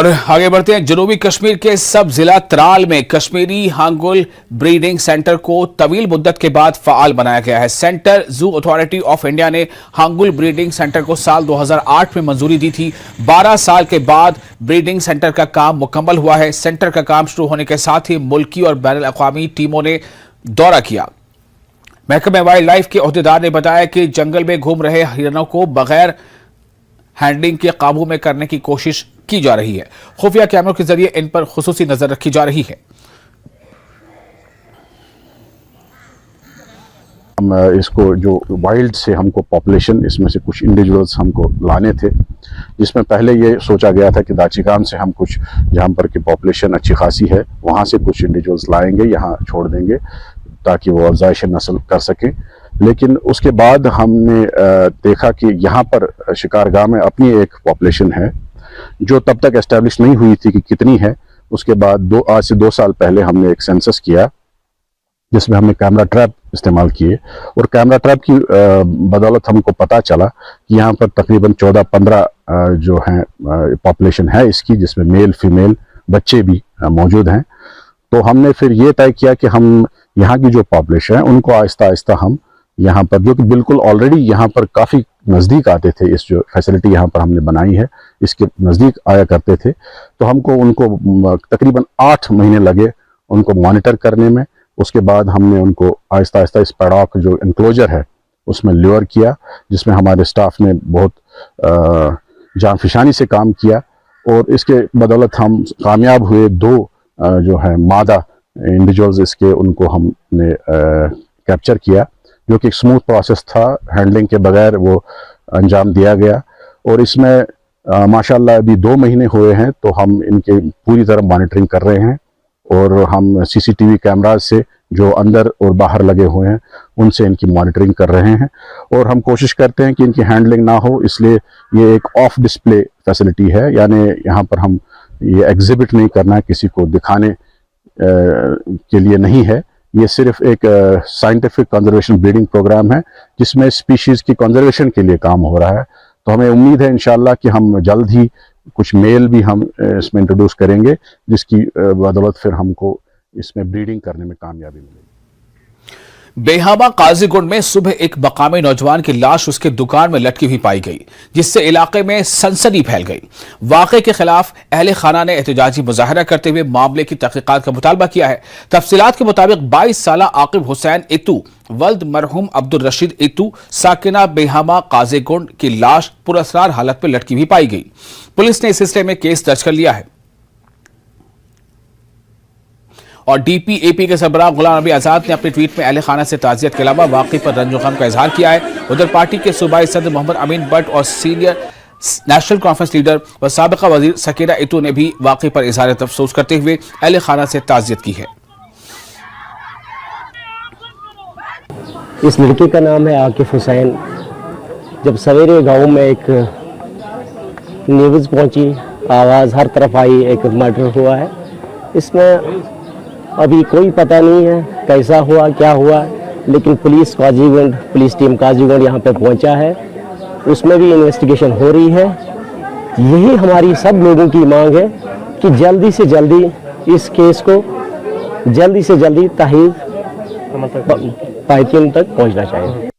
और आगे बढ़ते हैं। जनूबी कश्मीर के सब जिला त्राल में कश्मीरी हांगुल ब्रीडिंग सेंटर को तवील मुद्दत के बाद फाल बनाया गया है। Centre zoo authority of India ने हांगुल ब्रीडिंग सेंटर को साल 2008 में मंजूरी दी थी। 12 साल के बाद ब्रीडिंग सेंटर का काम मुकम्मल हुआ है। सेंटर का काम शुरू होने के साथ ही मुल्की और बैनुल अक़वामी टीमों ने दौरा किया। महकमे वाइल्ड लाइफ के ओहदेदार ने बताया कि जंगल में घूम रहे हिरणों को बगैर हैंडलिंग के काबू में करने की कोशिश की जा रही है। खुफिया कैमरों के जरिए इन पर खुसूसी नजर रखी जा रही है। हम इसको जो वाइल्ड से हमको पॉपुलेशन इसमें से कुछ इंडिविजुअल्स हमको लाने थे, जिसमें पहले ये सोचा गया था कि दाचिकान से हम कुछ जहाँ पर की पॉपुलेशन अच्छी खासी है वहाँ से कुछ इंडिविजुअल्स लाएंगे, यहाँ छोड़ देंगे ताकि वो अफजाइश नस्ल कर सकें। लेकिन उसके बाद हमने देखा कि यहाँ पर शिकारगाह में अपनी एक पॉपुलेशन है जो तब तक एस्टेब्लिश नहीं हुई थी कि कितनी है। उसके बाद आज से 2 साल पहले हमने एक सेंसस किया जिसमें हमने कैमरा ट्रैप इस्तेमाल किए और कैमरा ट्रैप की बदौलत हमको पता चला कि यहाँ पर तकरीबन 14-15 जो हैं पॉपुलेशन है इसकी, जिसमें मेल फीमेल बच्चे भी मौजूद हैं। तो हमने फिर ये तय किया कि हम यहाँ की जो पॉपुलेशन है उनको आहिस्ता आहिस्ता हम यहाँ पर, जो कि बिल्कुल ऑलरेडी यहाँ पर काफ़ी नज़दीक आते थे, इस जो फैसिलिटी यहाँ पर हमने बनाई है इसके नज़दीक आया करते थे, तो हमको उनको तकरीबन 8 महीने लगे उनको मॉनिटर करने में। उसके बाद हमने उनको आहिस्ता आहिस्ता इस पैडॉक जो इंक्लोजर है उसमें ल्योर किया, जिसमें हमारे स्टाफ ने बहुत जानफिशानी से काम किया और इसके बदौलत हम कामयाब हुए। 2 जो है मादा इंडिविजुअल्स इसके उनको हमने कैप्चर किया, जो कि एक स्मूथ प्रोसेस था, हैंडलिंग के बगैर वो अंजाम दिया गया। और इसमें माशाल्लाह अभी 2 महीने हुए हैं तो हम इनके पूरी तरह मॉनिटरिंग कर रहे हैं और हम सीसीटीवी कैमराज से जो अंदर और बाहर लगे हुए हैं उनसे इनकी मॉनिटरिंग कर रहे हैं और हम कोशिश करते हैं कि इनकी हैंडलिंग ना हो, इसलिए ये एक ऑफ डिस्प्ले फैसिलिटी है, यानी यहाँ पर हम ये एग्जिबिट नहीं करना है, किसी को दिखाने के लिए नहीं है। ये सिर्फ एक साइंटिफिक कंजर्वेशन ब्रीडिंग प्रोग्राम है जिसमें स्पीशीज़ की कंजर्वेशन के लिए काम हो रहा है। तो हमें उम्मीद है इंशाल्लाह कि हम जल्द ही कुछ मेल भी हम इसमें इंट्रोड्यूस करेंगे, जिसकी बदौलत फिर हमको इसमें ब्रीडिंग करने में कामयाबी मिलेगी। बेहामा काजीगुंड में सुबह एक मकामी नौजवान की लाश उसके दुकान में लटकी हुई पाई गई, जिससे इलाके में सनसनी फैल गई। वाक़े के खिलाफ अहले खाना ने एहतजाजी मुजाहरा करते हुए मामले की तहकीकात का मुतालबा किया है। तफसीलात के मुताबिक 22 साला आकिब हुसैन इतू वल्द मरहूम अब्दुल रशीद इतू साकिना बेहामा काजीगुंड की लाश पुरअसरार हालत में लटकी हुई पाई गई। पुलिस ने इस सिलसिले में केस दर्ज कर लिया है और डीपीएपी के सरबराह गुलाम नबी आजाद ने अपने ट्वीट में अहले खाना से ताज़ियत के अलावा वाक़ई पर रंजो गम का इजहार किया है। उधर पार्टी के सूबाई सदर मोहम्मद अमीन भट्ट और सीनियर नेशनल कॉन्फ्रेंस लीडर व साबिका वजीर सकीना इतू ने भी वाक़ई पर इजहार अफसोस करते हुए अहले खाना से ताज़ियत की है। इस लड़के का नाम है आकिफ हुसैन। जब सवेरे गांव में एक न्यूज़ पहुंची, आवाज़ हर तरफ आई, एक मर्डर हुआ है। इसमें अभी कोई पता नहीं है कैसा हुआ क्या हुआ, लेकिन पुलिस टीम काजीगुंड यहाँ पे पहुँचा है, उसमें भी इन्वेस्टिगेशन हो रही है। यही हमारी सब लोगों की मांग है कि जल्दी से जल्दी इस केस को जल्दी से जल्दी तहकीक तक पहुँचना चाहिए।